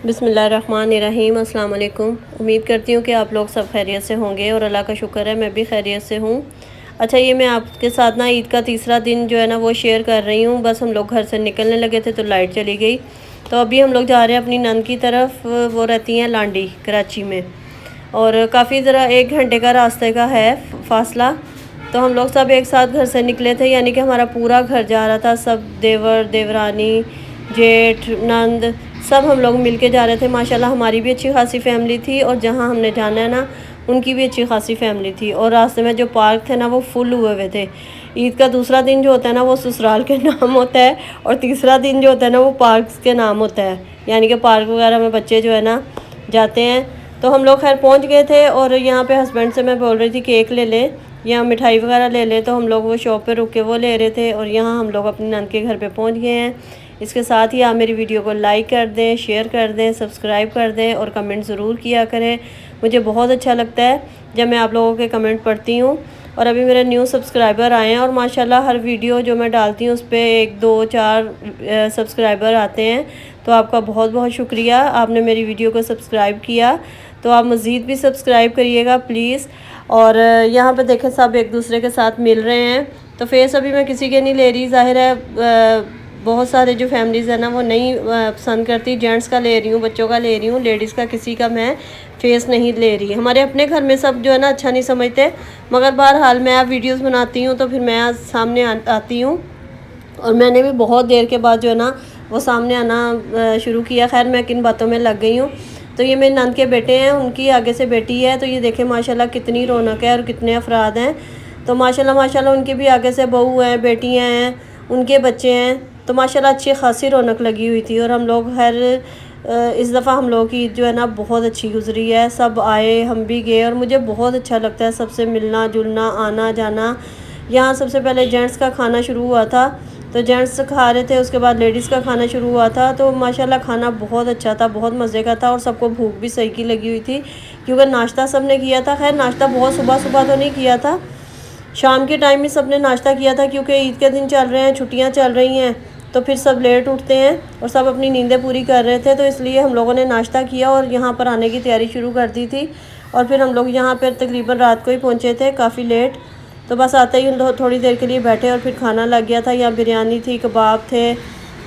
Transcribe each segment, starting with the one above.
बिस्मिल्लाहिर्रहमानिर्रहीम। अस्सलाम वालेकुम। उम्मीद करती हूँ कि आप लोग सब खैरियत से होंगे और अल्लाह का शुक्र है मैं भी खैरियत से हूँ। अच्छा, ये मैं आपके साथ ना ईद का तीसरा दिन जो है ना वो शेयर कर रही हूँ। बस हम लोग घर से निकलने लगे थे तो लाइट चली गई। तो अभी हम लोग जा रहे हैं अपनी नंद की तरफ। वो रहती हैं लांडी, कराची में, और काफ़ी ज़रा 1 घंटे का रास्ते का है फासला। तो हम लोग सब एक साथ घर से निकले थे, यानी कि हमारा पूरा घर जा रहा था। सब देवर, देवरानी, जेठ, नंद, सब हम लोग मिल के जा रहे थे। माशाल्लाह हमारी भी अच्छी खासी फैमिली थी और जहाँ हमने जाना है ना उनकी भी अच्छी खासी फैमिली थी। और रास्ते में जो पार्क थे ना वो फुल हुए हुए थे। ईद का दूसरा दिन जो होता है ना वो ससुराल के नाम होता है और तीसरा दिन जो होता है ना वो पार्क के नाम होता है, यानी कि पार्क वगैरह में बच्चे जो है ना जाते हैं। तो हम लोग खैर पहुंच गए थे और यहाँ पे हस्बैंड से मैं बोल रही थी केक ले ले या मिठाई वगैरह ले ले। तो हम लोग वो शॉप पे रुक के वो ले रहे थे और यहाँ हम लोग अपनी नंद के घर पे पहुँच गए हैं। इसके साथ ही आप मेरी वीडियो को लाइक कर दें, शेयर कर दें, सब्सक्राइब कर दें और कमेंट ज़रूर किया करें। मुझे बहुत अच्छा लगता है जब मैं आप लोगों के कमेंट पढ़ती हूँ। और अभी मेरे न्यू सब्सक्राइबर आए हैं और माशाल्लाह हर वीडियो जो मैं डालती हूँ उस पर 1, 2, 4 सब्सक्राइबर आते हैं। तो आपका बहुत बहुत शुक्रिया, आपने मेरी वीडियो को सब्सक्राइब किया। तो आप मज़ीद भी सब्सक्राइब करिएगा प्लीज़। और यहाँ पे देखें सब एक दूसरे के साथ मिल रहे हैं। तो फेस अभी मैं किसी के नहीं ले रही, ज़ाहिर है बहुत सारे जो फैमिलीज़ है ना वो नहीं पसंद करती। जेंट्स का ले रही हूँ, बच्चों का ले रही हूँ, लेडीज़ का किसी का मैं फेस नहीं ले रही। हमारे अपने घर में सब जो है ना अच्छा नहीं समझते, मगर बहरहाल मैं अब वीडियोस बनाती हूँ तो फिर मैं सामने आती हूँ। और मैंने भी बहुत देर के बाद जो है ना वो सामने आना शुरू किया। खैर मैं किन बातों में लग गई हूँ। तो ये मेरी नंद के बेटे हैं, उनकी आगे से बेटी है। तो ये देखें माशाल्लाह कितनी रौनक है और कितने अफराद हैं। तो माशाल्लाह माशाल्लाह उनके भी आगे से बहू हैं, बेटियाँ हैं, उनके बच्चे हैं। तो माशाल्लाह अच्छी खासी रौनक लगी हुई थी। और हम लोग हर इस दफ़ा हम लोगों की जो है ना बहुत अच्छी गुजरी है। सब आए, हम भी गए और मुझे बहुत अच्छा लगता है सबसे मिलना जुलना, आना जाना। यहाँ सबसे पहले जेंट्स का खाना शुरू हुआ था, तो जेंट्स खा रहे थे, उसके बाद लेडीज़ का खाना शुरू हुआ था। तो माशाल्लाह खाना बहुत अच्छा था, बहुत मज़े का था और सबको भूख भी सही की लगी हुई थी क्योंकि नाश्ता सब ने किया था। खैर नाश्ता बहुत सुबह सुबह तो नहीं किया था, शाम के टाइम में सब ने नाश्ता किया था क्योंकि ईद के दिन चल रहे हैं, छुट्टियाँ चल रही हैं तो फिर सब लेट उठते हैं और सब अपनी नींदें पूरी कर रहे थे। तो इसलिए हम लोगों ने नाश्ता किया और यहाँ पर आने की तैयारी शुरू कर दी थी। और फिर हम लोग यहाँ पर तकरीबन रात को ही पहुँचे थे, काफ़ी लेट। तो बस आते ही थोड़ी देर के लिए बैठे और फिर खाना लग गया था। यहाँ बिरयानी थी, कबाब थे,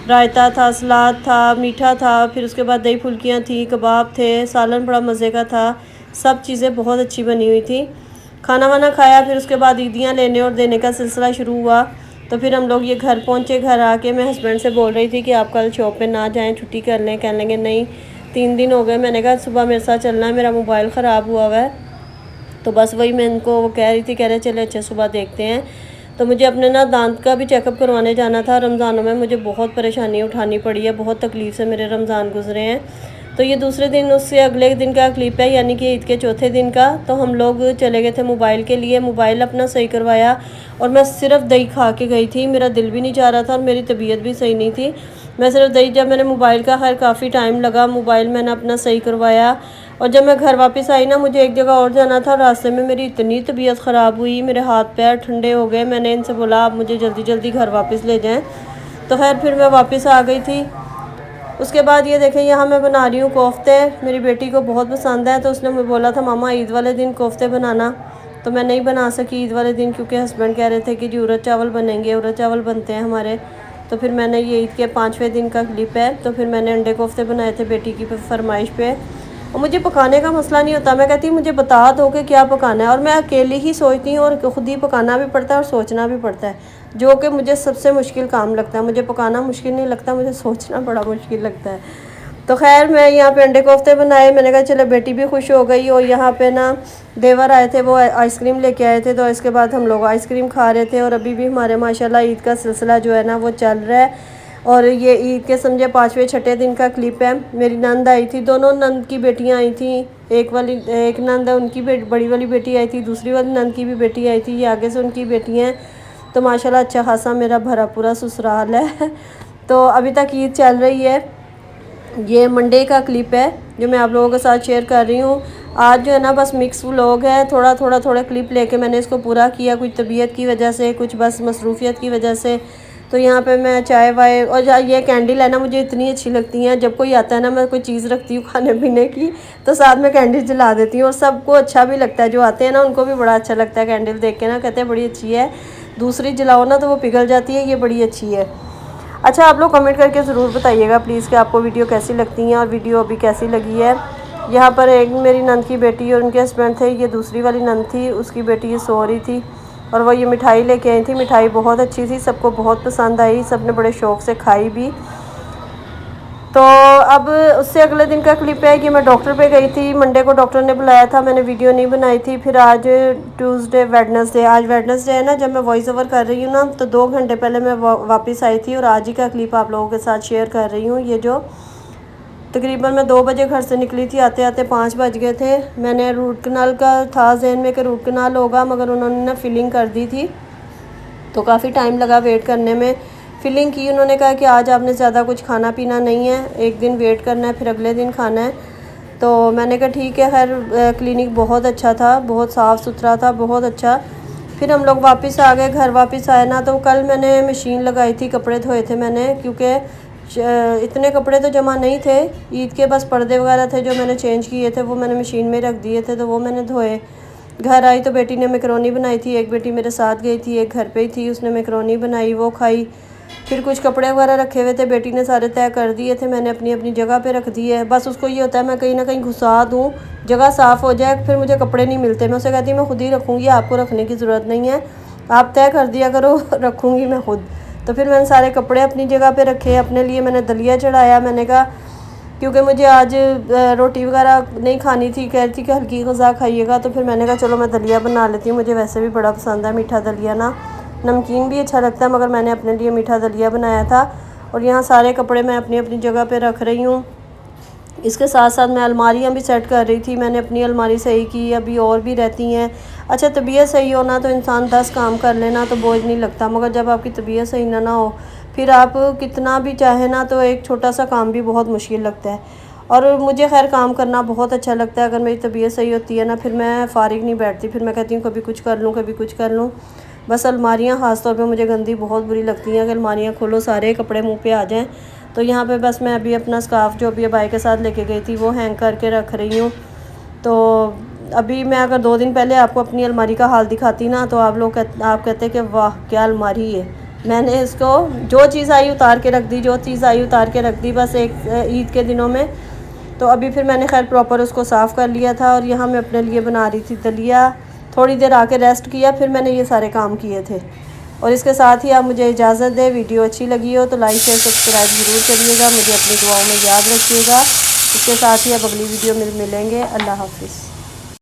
रायता था, सलाद था, मीठा था, फिर उसके बाद दही फुल्कियाँ थी, कबाब थे, सालन बड़ा मज़े का था। सब चीज़ें बहुत अच्छी बनी हुई थी। खाना वाना खाया, फिर उसके बाद ईदियाँ लेने और देने का सिलसिला शुरू हुआ। तो फिर हम लोग ये घर पहुँचे। घर आके मैं हस्बैंड से बोल रही थी कि आप कल शॉप पे ना जाएं, छुट्टी कर लें। कहने लगे नहीं 3 दिन हो गए। मैंने कहा सुबह मेरे साथ चलना है, मेरा मोबाइल ख़राब हुआ हुआ है। तो बस वही मैं इनको वो कह रही थी, कह रहे चले अच्छा सुबह देखते हैं। तो मुझे अपने ना दांत का भी चेकअप करवाने जाना था। रमज़ानों में मुझे बहुत परेशानी उठानी पड़ी है, बहुत तकलीफ़ से मेरे रमज़ान गुजरे हैं। तो ये दूसरे दिन उससे अगले दिन का क्लिप है, यानी कि ईद के चौथे दिन का। तो हम लोग चले गए थे मोबाइल के लिए, मोबाइल अपना सही करवाया और मैं सिर्फ दही खा के गई थी। मेरा दिल भी नहीं चाह रहा था और मेरी तबीयत भी सही नहीं थी। मैं सिर्फ दही, जब मैंने मोबाइल का खैर काफ़ी टाइम लगा, मोबाइल मैंने अपना सही करवाया। और जब मैं घर वापस आई ना, मुझे एक जगह और जाना था। रास्ते में मेरी इतनी तबीयत ख़राब हुई, मेरे हाथ पैर ठंडे हो गए। मैंने इनसे बोला आप मुझे जल्दी जल्दी घर वापस ले जाएं। तो खैर फिर मैं वापस आ गई थी। उसके बाद ये देखें यहाँ मैं बना रही हूँ कोफ्ते। मेरी बेटी को बहुत पसंद है तो उसने मुझे बोला था मामा ईद वाले दिन कोफ्ते बनाना। तो मैं नहीं बना सकी ईद वाले दिन क्योंकि हस्बैंड कह रहे थे कि जी उड़द चावल बनेंगे, उड़द चावल बनते हैं हमारे। तो फिर मैंने ये ईद के 5वें दिन का क्लिप है। तो फिर मैंने अंडे कोफ्ते बनाए थे बेटी की फरमाइश पे। और मुझे पकाने का मसला नहीं होता, मैं कहती हूँ मुझे बता दो कि क्या पकाना है। और मैं अकेली ही सोचती हूँ और ख़ुद ही पकाना भी पड़ता है और सोचना भी पड़ता है, जो कि मुझे सबसे मुश्किल काम लगता है। मुझे पकाना मुश्किल नहीं लगता, मुझे सोचना बड़ा मुश्किल लगता है। तो खैर मैं यहाँ पे अंडे कोफ्ते बनाए। मैंने कहा चलो बेटी भी खुश हो गई। और यहाँ पे ना देवर आए थे, वो आइसक्रीम लेके आए थे। तो इसके बाद हम लोग आइसक्रीम खा रहे थे और अभी भी हमारे माशाल्लाह ईद का सिलसिला जो है ना वो चल रहा है। और ये ईद के समझे 5वें 6ठे दिन का क्लिप है। मेरी नंद आई थी, दोनों नंद की बेटियाँ आई थी। एक नंद है उनकी बड़ी वाली बेटी आई थी, दूसरी वाली नंद की भी बेटी आई थी, ये आगे से उनकी बेटी हैं। तो माशाल्लाह अच्छा खासा मेरा भरा पूरा ससुराल है। तो अभी तक ईद चल रही है। ये मंडे का क्लिप है जो मैं आप लोगों के साथ शेयर कर रही हूँ। आज जो है ना बस मिक्स व्लॉग है, थोड़ा क्लिप लेके मैंने इसको पूरा किया, कुछ तबीयत की वजह से, कुछ बस मसरूफियत की वजह से। तो यहाँ पे मैं चाय वाय और ये कैंडल है ना मुझे इतनी अच्छी लगती हैं। जब कोई आता है ना, मैं कोई चीज़ रखती हूँ खाने पीने की तो साथ में कैंडल जला देती हूँ, और सबको अच्छा भी लगता है। जो आते हैं ना उनको भी बड़ा अच्छा लगता है कैंडल देख के ना, कहते हैं बड़ी अच्छी है, दूसरी जलाओ ना तो वो पिघल जाती है, ये बड़ी अच्छी है। अच्छा, आप लोग कमेंट करके ज़रूर बताइएगा प्लीज़ कि आपको वीडियो कैसी लगती हैं और वीडियो अभी कैसी लगी है। यहाँ पर एक मेरी नंद की बेटी और उनके हस्बैंड थे, ये दूसरी वाली नंद थी, उसकी बेटी ये सो रही थी और वो ये मिठाई लेके आई थी। मिठाई बहुत अच्छी थी, सबको बहुत पसंद आई, सब ने बड़े शौक़ से खाई भी। तो अब उससे अगले दिन का क्लिप है कि मैं डॉक्टर पे गई थी, मंडे को डॉक्टर ने बुलाया था, मैंने वीडियो नहीं बनाई थी। फिर आज ट्यूसडे वेडनेसडे, आज वेडनेसडे है ना, जब मैं वॉइस ओवर कर रही हूँ ना तो 2 घंटे पहले मैं वापस आई थी और आज ही का क्लिप आप लोगों के साथ शेयर कर रही हूँ। ये जो तकरीबन मैं 2 बजे घर से निकली थी, आते आते 5 बज गए थे। मैंने रूट कनाल का था जहन में कि रूट कनाल होगा, मगर उन्होंने ना फिलिंग कर दी थी तो काफ़ी टाइम लगा वेट करने में। फिलिंग की, उन्होंने कहा कि आज आपने ज़्यादा कुछ खाना पीना नहीं है, एक दिन वेट करना है फिर अगले दिन खाना है। तो मैंने कहा ठीक है। खैर क्लिनिक बहुत अच्छा था, बहुत साफ़ सुथरा था, बहुत अच्छा। फिर हम लोग वापस आ गए, घर वापस आए ना तो कल मैंने मशीन लगाई थी, कपड़े धोए थे मैंने, क्योंकि इतने कपड़े तो जमा नहीं थे ईद के, बस पर्दे वगैरह थे जो मैंने चेंज किए थे, वो मैंने मशीन में रख दिए थे, तो वो मैंने धोए। घर आई तो बेटी ने मैकरोनी बनाई थी, एक बेटी मेरे साथ गई थी, एक घर पे ही थी, उसने मैकरोनी बनाई, वो खाई। फिर कुछ कपड़े वगैरह रखे हुए थे, बेटी ने सारे तय कर दिए थे, मैंने अपनी अपनी जगह पे रख दिए। बस उसको ये होता है मैं कहीं ना कहीं घुसा दूँ, जगह साफ़ हो जाए, फिर मुझे कपड़े नहीं मिलते। मैं उसे कहती हूँ मैं खुद ही रखूँगी, आपको रखने की ज़रूरत नहीं है, आप तय कर दिया करो रखूँगी मैं खुद। तो फिर मैंने सारे कपड़े अपनी जगह पे रखे। अपने लिए मैंने दलिया चढ़ाया, मैंने कहा क्योंकि मुझे आज रोटी वगैरह नहीं खानी थी, कह रही थी कि हल्की ग़िज़ा खाइएगा, तो फिर मैंने कहा चलो मैं दलिया बना लेती हूँ, मुझे वैसे भी बड़ा पसंद है मीठा दलिया ना, नमकीन भी अच्छा लगता है, मगर मैंने अपने लिए मीठा दलिया बनाया था। और यहाँ सारे कपड़े मैं अपनी अपनी जगह पे रख रही हूँ। इसके साथ साथ मैं अलमारियाँ भी सेट कर रही थी, मैंने अपनी अलमारी सही की, अभी और भी रहती हैं। अच्छा, तबीयत सही हो ना तो इंसान 10 काम कर लेना तो बोझ नहीं लगता, मगर जब आपकी तबीयत सही ना हो फिर आप कितना भी चाहे ना तो एक छोटा सा काम भी बहुत मुश्किल लगता है। और मुझे खैर काम करना बहुत अच्छा लगता है, अगर मेरी तबीयत सही होती है ना फिर मैं फ़ारिग नहीं बैठती, फिर मैं कहती हूँ कभी कुछ कर लूँ कभी कुछ कर लूँ। बस अलमारियाँ ख़ास तौर पे मुझे गंदी बहुत बुरी लगती हैं, अगर अलमारियाँ खोलो सारे कपड़े मुँह पे आ जाएँ। तो यहाँ पे बस मैं अभी अपना स्कार्फ़ जो अभी भाई के साथ लेके गई थी वो हैंग करके रख रही हूँ। तो अभी मैं अगर 2 दिन पहले आपको अपनी अलमारी का हाल दिखाती ना तो आप कहते कि वाह क्या अलमारी है। मैंने इसको जो चीज़ आई उतार के रख दी, जो चीज़ आई उतार के रख दी, बस एक ईद के दिनों में। तो अभी फिर मैंने खैर प्रॉपर उसको साफ़ कर लिया था और यहाँ मैं अपने लिए बना रही थी दलिया। थोड़ी देर आके रेस्ट किया, फिर मैंने ये सारे काम किए थे। और इसके साथ ही आप मुझे इजाज़त दें। वीडियो अच्छी लगी हो तो लाइक शेयर सब्सक्राइब ज़रूर करिएगा, मुझे अपनी दुआओं में याद रखिएगा। इसके साथ ही अब अगली वीडियो में मिलेंगे। अल्लाह हाफ़िज़।